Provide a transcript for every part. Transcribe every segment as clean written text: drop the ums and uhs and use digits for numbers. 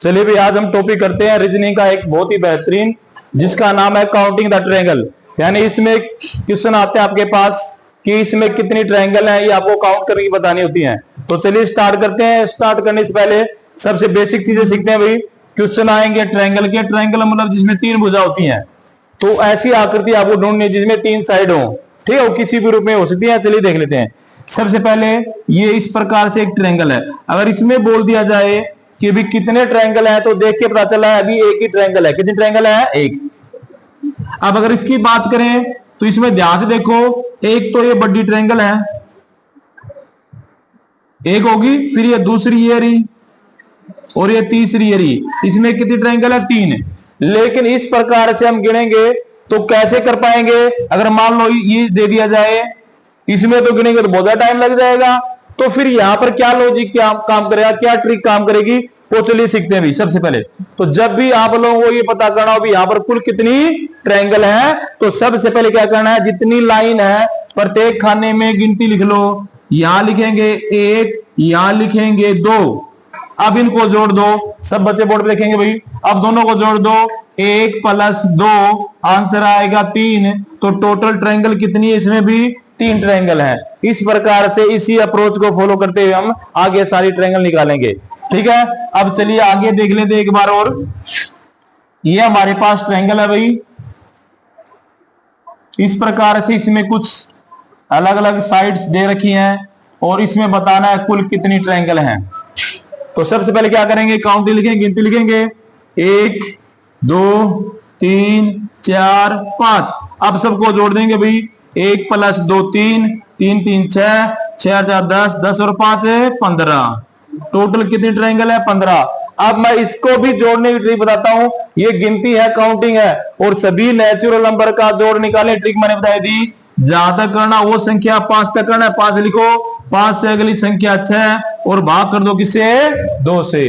चलिए भाई, आज हम टॉपिक करते हैं रीजनिंग का एक बहुत ही बेहतरीन, जिसका नाम है काउंटिंग द ट्रायंगल। यानी इसमें क्वेश्चन आते हैं आपके पास कि इसमें कितनी ट्रायंगल है, ये आपको काउंट करके बतानी होती है। तो चलिए स्टार्ट करते हैं। स्टार्ट करने से पहले सबसे बेसिक चीजें सीखते हैं भाई। क्वेश्चन आएंगे ट्रायंगल के। ट्रायंगल मतलब जिसमें तीन भुजा होती है, तो ऐसी आकृति आपको ढूंढनी है जिसमें तीन साइड हो, ठीक है, वो किसी भी रूप में हो सकती है। चलिए देख लेते हैं। सबसे पहले ये इस प्रकार से एक ट्रायंगल है। अगर इसमें बोल दिया जाए कि अभी कितने ट्रायंगल है, तो देख के पता चला है अभी एक ही ट्रायंगल है। कितने ट्रायंगल है? एक। अब अगर इसकी बात करें तो इसमें ध्यान से देखो, एक तो ये बड़ी ट्रायंगल है, एक होगी, फिर ये दूसरी ये रही, और ये तीसरी ये रही। इसमें कितनी ट्रायंगल है? तीन। लेकिन इस प्रकार से हम गिनेंगे तो कैसे कर पाएंगे? अगर मान लो ये दे दिया जाए, इसमें तो गिनेंगे तो बहुत ज्यादा टाइम लग जाएगा। तो फिर यहां पर क्या लॉजिक क्या काम करेगा, क्या ट्रिक काम करेगी, वो चलिए सीखते हैं भी। सबसे पहले तो जब भी आप लोगों को ये पता करना हो भी यहां पर कुल कितनी ट्रायंगल है, तो सबसे पहले क्या करना है, जितनी लाइन है प्रत्येक खाने में गिनती लिख लो। यहां लिखेंगे एक, यहां लिखेंगे दो। अब इनको जोड़ दो। सब बच्चे बोर्ड पे लिखेंगे भाई। अब दोनों को जोड़ दो, एक प्लस दो, आंसर आएगा तीन। तो टोटल ट्रायंगल कितनी है? इसमें भी तीन ट्रायंगल है। इस प्रकार से इसी अप्रोच को फॉलो करते हुए हम आगे सारी ट्रायंगल निकालेंगे, ठीक है। अब चलिए आगे देख लेते एक बार और। ये हमारे पास ट्रायंगल है भाई। इस प्रकार से इसमें कुछ अलग अलग साइड्स दे रखी हैं और इसमें बताना है कुल कितनी ट्रायंगल हैं। तो सबसे पहले क्या करेंगे, काउंटिंग लिखेंगे, गिनती लिखेंगे। एक, दो, तीन, चार, पांच। अब सबको जोड़ देंगे भाई। एक प्लस दो तीन, तीन तीन छह, छह चार दस, दस और पांच 15। टोटल कितनी ट्रायंगल है? 15। अब मैं इसको भी जोड़ने की ट्रिक बताता हूं। ये गिनती है, काउंटिंग है, और सभी नेचुरल नंबर का जोड़ निकालने ट्रिक मैंने बताई थी। जहां तक करना वो संख्या पांच तक करना है, पांच लिखो। पांच से अगली संख्या छह और भाग कर दो किससे? दो से।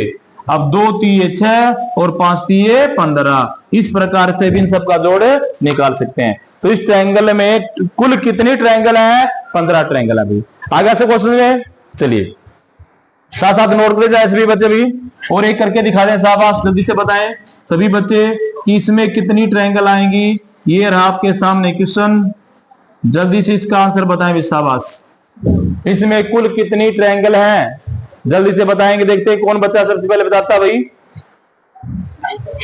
अब दो तीये छह और पांच तीये 15। इस प्रकार से भी इन सबका जोड़ निकाल सकते हैं। तो इस ट्रायंगल में कुल कितनी ट्रायंगल है? 15 ट्रायंगल है भाई। आगे से क्वेश्चन में चलिए साथ साथ नोट कर जाए सभी बच्चे भी, और एक करके दिखा दें। शाबाश, जल्दी से बताएं सभी बच्चे कि इसमें कितनी ट्रायंगल आएंगी। ये रहा आपके सामने क्वेश्चन, जल्दी से इसका आंसर बताएं भी। शाबाश, इसमें कुल कितनी ट्रायंगल है? जल्दी से बताएंगे। देखते हैं कौन बच्चा सबसे पहले बताता भाई।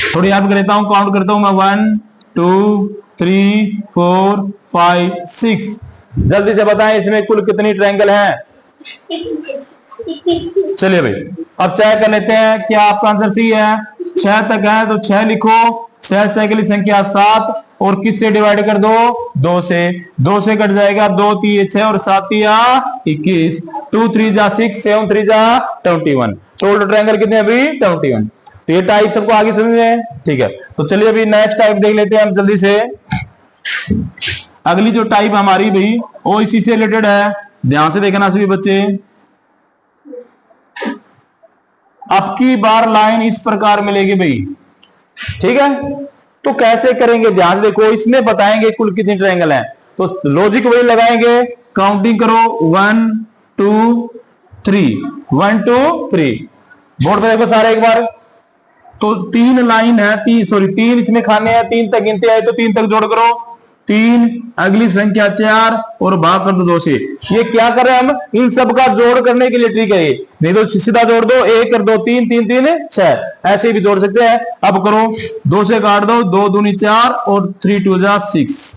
थोड़ी याद कर लेता हूं, काउंट करता हूं मैं। 1 2 3 4 5 6। जल्दी से बताएं इसमें कुल कितनी ट्रायंगल है। चलिए भाई, अब चेक कर लेते हैं क्या आपका आंसर सही है। छह तक है तो छह लिखो। छह से अगली संख्या सात, और किससे डिवाइड कर दो? दो से। दो से कट जाएगा, दो तीन छह और सात या 21। 2 3 जा 6, 7 3 जा 21। टोटल ट्रायंगल कितने अभी? 21। तो ये टाइप सबको आगे समझ में, ठीक है। तो चलिए अभी नेक्स्ट टाइप देख लेते हैं हम जल्दी से। अगली जो टाइप हमारी भाई वो इसी से रिलेटेड है। ध्यान से देखना सभी बच्चे। अब की बार लाइन इस प्रकार मिलेगी भाई, ठीक है। तो कैसे करेंगे, ध्यान देखो। इसमें बताएंगे कुल कितनी ट्रायंगल है, तो लॉजिक वही लगाएंगे। काउंटिंग करो, 1 2 3, 1 2 3। बोर्ड पे देखो सारे एक बार। तो तीन लाइन है, तीन इसमें खाने हैं, तीन तक गिनते आए तो तीन तक जोड़ करो। तीन, अगली संख्या चार और भाग कर दो दो से। ये क्या कर रहे हैं हम, इन सब का जोड़ करने के लिए ट्रिक है ये। नहीं तो सीधा जोड़ दो, एक कर दो तीन, तीन तीन छह, ऐसे भी जोड़ सकते हैं। अब करो, दो से काट दो, दो दूनी चार और 3 2 जा 6,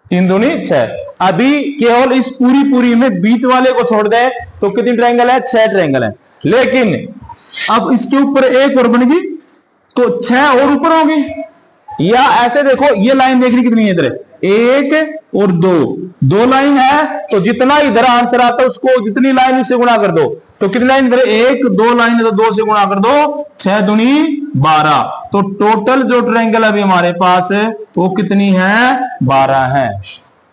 तीन दूनी छह। अभी केवल इस पूरी में बीच वाले को छोड़ दें तो कितनी ट्रायंगल है? 6 ट्रायंगल है। लेकिन अब इसके ऊपर एक और बनेगी तो 6 और ऊपर होगी। या ऐसे देखो, ये लाइन देखनी कितनी है इधर, एक और दो, दो लाइन है, तो जितना इधर आंसर आता है उसको जितनी लाइन से गुणा कर दो। तो कितनी लाइन इधर? एक, दो लाइन है तो दो से गुणा कर दो, 6 दूनी 12। तो टोटल जो ट्रायंगल अभी हमारे पास है वो कितनी है? 12 है।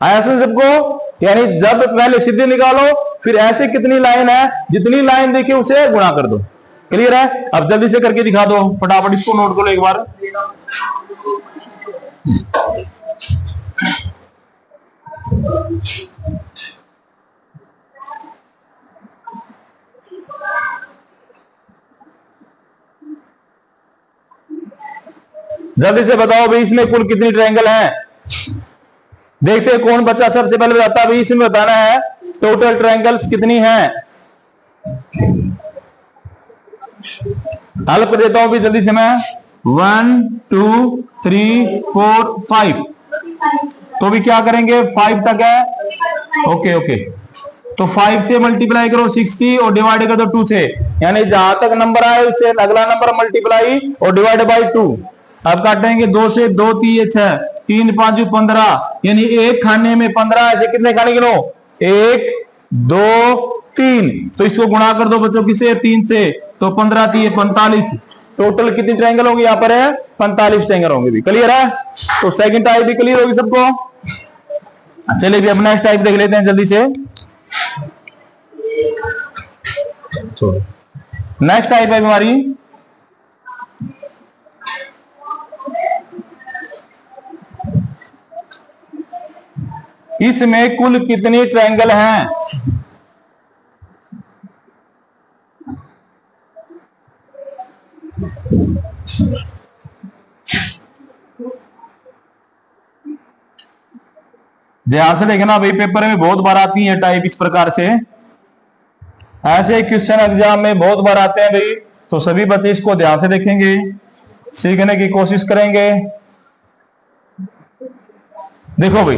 ऐसे सबको, यानी जब पहले सीधे निकालो, फिर ऐसे कितनी लाइन है, जितनी लाइन देखिए उसे गुणा कर दो। क्लियर है? अब जल्दी से करके दिखा दो फटाफट, इसको नोट करो एक बार। जल्दी से बताओ भाई इसमें कुल कितनी ट्रायंगल है। देखते हैं कौन बच्चा सबसे पहले बताता है। भाई इसमें बताना है टोटल ट्रायंगल्स कितनी हैं। हल कर देता हूं भी जल्दी से मैं। 1 2 3 4 5। तो भी क्या करेंगे 5 तक है। ओके ओके, तो 5 से मल्टीप्लाई करो 60 और डिवाइड कर दो 2 से, यानी जहां तक नंबर आए उससे अगला नंबर मल्टीप्लाई और डिवाइड बाई 2। अब काटेंगे 2 से, 2 3 6, 3 5 15, यानी एक खाने में 15। ऐसे कितने खाने गिनो 1 2 3। तो इसको गुणा कर दो बच्चों किसे 3 से, तो 15 3 45। टोटल कितनी ट्रायंगल होंगे यहाँ पर है 45 ट्रायंगल होंगे। भी क्लियर है। तो सेकंड टाइप भी क्लियर होगी सबको। चलिए भी अब नेक्स्ट टाइप देख लेते हैं जल्दी से। नेक्स्ट टाइप है हमारी इसमें कुल कितनी ट्रायंगल हैं। ध्यान से देखना भाई, पेपर में बहुत बार आती है टाइप इस प्रकार से। ऐसे क्वेश्चन एग्जाम में बहुत बार आते हैं भाई, तो सभी बच्चे इसको ध्यान से देखेंगे, सीखने की कोशिश करेंगे। देखो भाई,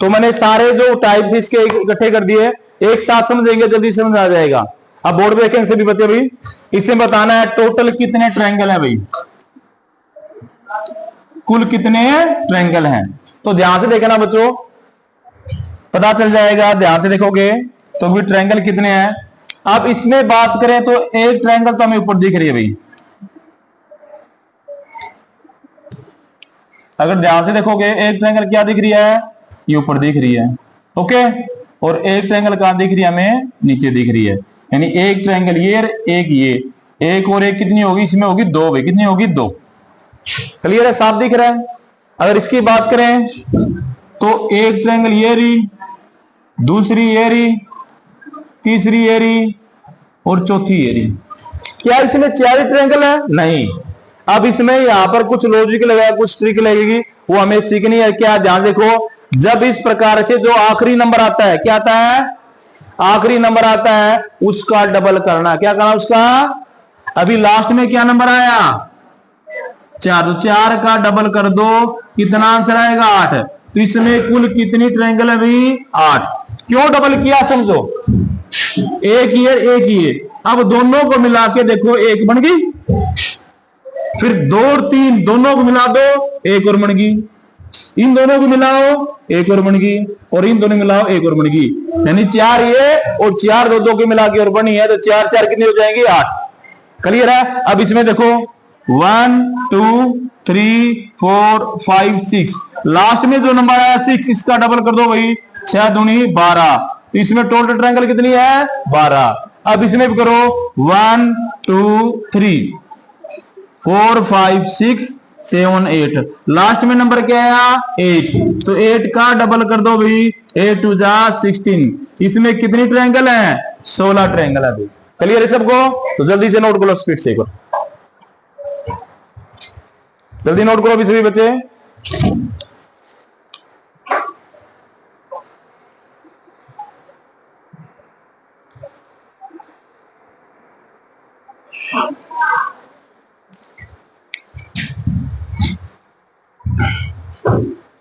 तो मैंने सारे जो टाइप इसके इकट्ठे कर दिए, एक साथ समझेंगे जल्दी समझ आ जाएगा। अब बोर्ड पे देखेंगे सभी बच्चे भाई, इससे बताना है टोटल कितने ट्रायंगल है भाई, कुल कितने ट्रायंगल हैं। तो ध्यान से देखना बच्चों, पता चल जाएगा। ध्यान से देखोगे तो भी ट्रायंगल कितने हैं। अब इसमें बात करें तो एक ट्रायंगल तो हमें ऊपर दिख रही है भाई, अगर ध्यान से देखोगे एक ट्रायंगल क्या दिख रही है, ये ऊपर दिख रही है। ओके, और एक ट्रायंगल कहां दिख रही है हमें, नीचे दिख रही है। यानी एक ट्रायंगल ये, एक ये, एक और एक कितनी होगी इसमें होगी 2 भाई, कितनी होगी 2। क्लियर है, साफ दिख रहा है। अगर इसकी बात करें तो एक ट्रायंगल ये रही, दूसरी ये रही, तीसरी ये रही और चौथी ये रही। क्या इसमें 4 ट्रायंगल है? नहीं। अब इसमें यहां पर कुछ लॉजिक लगेगा, कुछ ट्रिक लगेगी, वो हमें सीखनी है। क्या, ध्यान देखो, जब इस प्रकार से जो आखिरी नंबर आता है, क्या आता है, आखिरी नंबर आता है, उसका डबल करना। क्या करना उसका, अभी लास्ट में क्या नंबर आया 4, तो 4 का डबल कर दो, कितना आंसर आएगा 8। तो इसमें कुल कितनी ट्रायंगल है भाई 8। क्यों डबल किया समझो, एक ये, अब दोनों को मिला के देखो एक बन गई, फिर 2 और 3 दोनों को मिला दो एक और बन गई, इन दोनों को मिलाओ एक और बन गई, और इन दोनों मिलाओ एक और बन गई। यानी 4 ये और 4 दो के मिला के और बनी है, तो 4 4 कितनी हो जाएंगी 8। क्लियर है। अब इसमें देखो 1 2 3 4 5 6, लास्ट में जो नंबर आया 6, इसका डबल कर दो भाई, 6 दूनी 12। तो इसमें टोटल ट्रायंगल कितनी है 12। अब इसमें भी करो 1 2 3 4 5 6 7 8, लास्ट में नंबर क्या आया 8। तो 8 का डबल कर दो भाई, 8 2 जा 16। इसमें कितनी ट्रायंगल है 16 ट्रायंगल है भाई। क्लियर है सबको। तो जल्दी से नोट करो, स्पीड से, जल्दी नोट करो भी सभी बच्चे।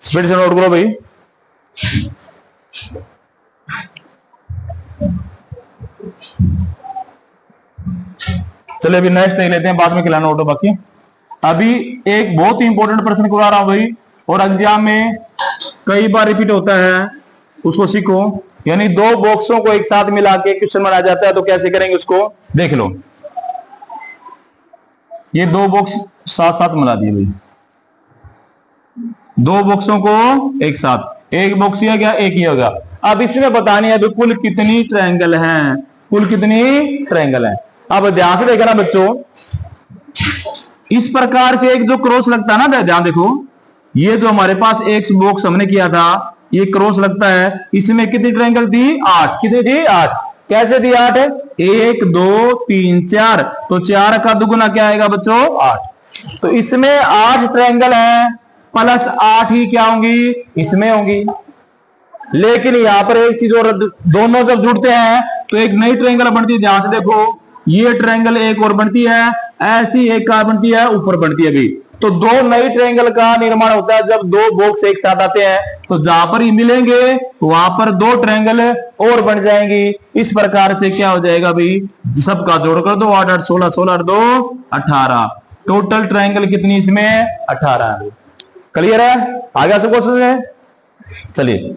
स्पीड से नोट करो भाई। चलिए अभी नेक्स्ट देख लेते हैं, बाद में खिलाना नोट बाकी। अभी एक बहुत ही इंपॉर्टेंट प्रश्न करवा रहा हूं भाई, और एग्जाम में कई बार रिपीट होता है, उसको सीखो। यानी 2 बॉक्सों को एक साथ मिला के क्वेश्चन बनाया जाता है, तो कैसे करेंगे उसको देख लो। ये 2 बॉक्स साथ साथ मिला दिए भाई, 2 बॉक्सों को एक साथ, एक बॉक्स ये गया एक ही होगा। अब इसमें बतानी है कुल कितनी ट्रायंगल हैं, कुल कितनी ट्रायंगल हैं। अब ध्यान से देखना बच्चों, इस प्रकार से एक जो क्रॉस लगता है ना, ध्यान देखो, ये जो हमारे पास एक बॉक्स हमने किया था, ये क्रॉस लगता है, इसमें कितनी ट्रायंगल थी 8। कितनी थी 8। कैसे थी 8, 1 2 3 4, तो 4 का दुगुना क्या आएगा बच्चों 8। तो इसमें 8 ट्रायंगल है, प्लस 8 ही क्या होंगी, इसमें होंगी। लेकिन यहां पर एक चीज और, दोनों जब जुड़ते हैं तो एक नई ट्रायंगल बनती है। ध्यान से देखो, ये ट्रायंगल एक और बनती है, ऐसी एक का बनती है, ऊपर बनती है भी। तो दो नई ट्रायंगल का निर्माण होता है जब दो बॉक्स एक साथ आते हैं। तो जहां पर ही मिलेंगे वहां पर दो ट्रायंगल और बन जाएंगी। इस प्रकार से क्या हो जाएगा भाई, सबका जोड़ कर दो, 8 8 16 16 2 18। टोटल ट्रायंगल कितनी इसमें, 18 है। क्लियर है, आगे सब क्वेश्चन है। चलिए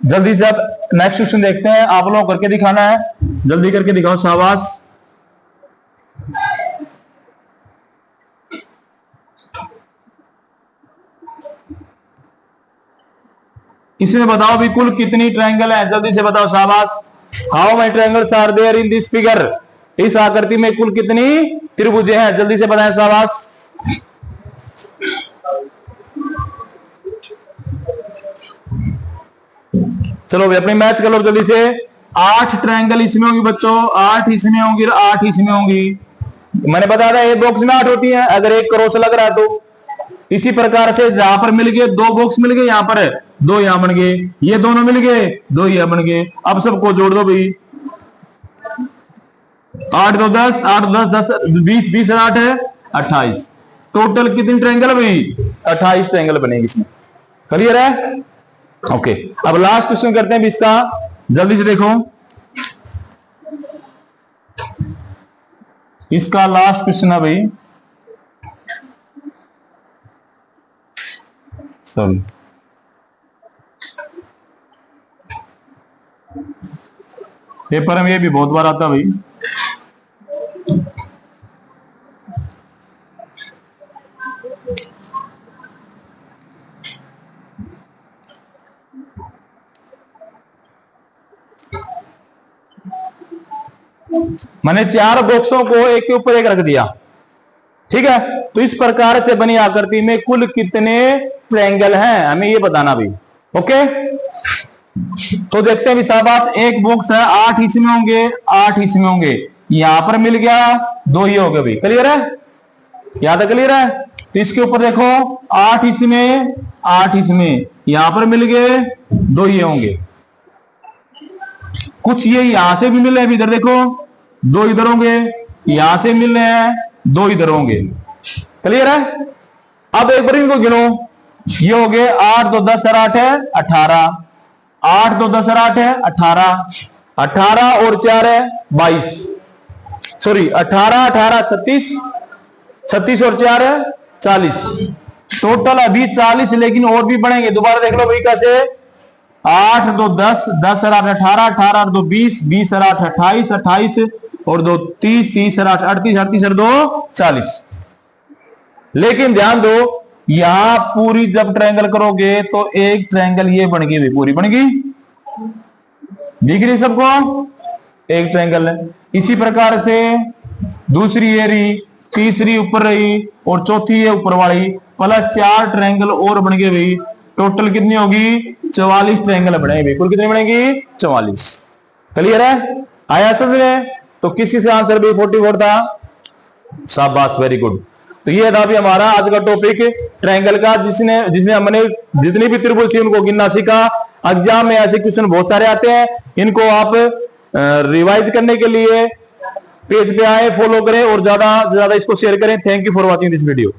जल्दी से अब नेक्स्ट क्वेश्चन देखते हैं। आप लोगों करके दिखाना है, जल्दी करके दिखाओ, शाबाश। इसमें बताओ भी कुल कितनी ट्रायंगल है, जल्दी से बताओ, शाबाश। How many triangles are there in this figure, इस आकृति में कुल कितनी त्रिभुजें हैं, जल्दी से बताएं, शाबाश। चलो भाई अपनी मैच कर लो जल्दी से। 8 ट्रायंगल इसमें होंगी बच्चों, 8 इसमें होंगी और 8 इसमें होंगी। मैंने बताया था एक बॉक्स में 8 होती है, अगर एक क्रॉस लग रहा है तो। इसी प्रकार से जहां पर मिल गए, दो बॉक्स मिल गए, यहां पर दो यहां बन गए, ये दोनों मिल गए, दो यहां बन गए। अब सबको जोड़ दो भाई, 8 2 10, 8 10 10 20 20 और 8 है 28। टोटल कितनी ट्रायंगल भाई, 28 ट्रायंगल बनेगी इसमें। क्लियर है, ओके। अब लास्ट क्वेश्चन करते हैं इसका, जल्दी से देखो। इसका लास्ट क्वेश्चन है भाई, सॉरी पेपर में ये भी बहुत बार आता भाई। मैंने 4 बॉक्सों को एक के ऊपर एक रख दिया, ठीक है। तो इस प्रकार से बनी आकृति में कुल कितने ट्रायंगल हैं, हमें ये बताना भी, ओके। तो देखते हैं शाबाश, एक बॉक्स है, 8 इसमें होंगे, 8 इसमें होंगे, यहां पर मिल गया, दो ही हो गए भाई। क्लियर है, याद है, क्लियर है। तो इसके ऊपर देखो, 8 इसमें, 8 इसमें, यहां पर मिल गए, दो ही होंगे। कुछ ये यहां से भी मिल रहे हैं, इधर देखो, दो इधर होंगे, यहां से मिल रहे हैं, दो इधर होंगे। क्लियर है। अब एक बार इनको गिनो, ये हो गए 8 2 10 और 8 है 18, 8 2 10 और 8 है 18, 18 और 4 है 22, सॉरी 18 18 36, 36 और 4 है 40। टोटल अभी 40, लेकिन और भी बढ़ेंगे। दोबारा देख लो भाई कैसे, 8 2 10, 10 और 8 18, 18 और 2 20, 20 और 8 28, 28 और 2 30, 30 और 8 38, 38 और 2 40। लेकिन ध्यान दो, यहां पूरी जब ट्रायंगल करोगे तो एक ट्रायंगल ये बन गई, पूरी बन गई, दिख रही सबको, एक ट्रायंगल है। इसी प्रकार से दूसरी ये रही, तीसरी ऊपर रही और चौथी ये ऊपर वाली, प्लस 4 ट्रायंगल और बन गए भाई। टोटल कितनी होगी, 44 ट्रायंगल बनेगी। कुल कितनी बनेगी, 44। क्लियर है, आया समझ में। तो किस किस आंसर भी 44 था, शाबाश, वेरी गुड। तो ये था भी हमारा आज का टॉपिक ट्रायंगल का, जिसमें हमने जितनी भी त्रिभुज थी उनको गिनना सीखा। एग्जाम में ऐसे क्वेश्चन बहुत सारे आते हैं, इनको आप रिवाइज करने के लिए पेज पे आए, फॉलो करें और ज्यादा से ज्यादा इसको शेयर करें। Thank you for watching this video.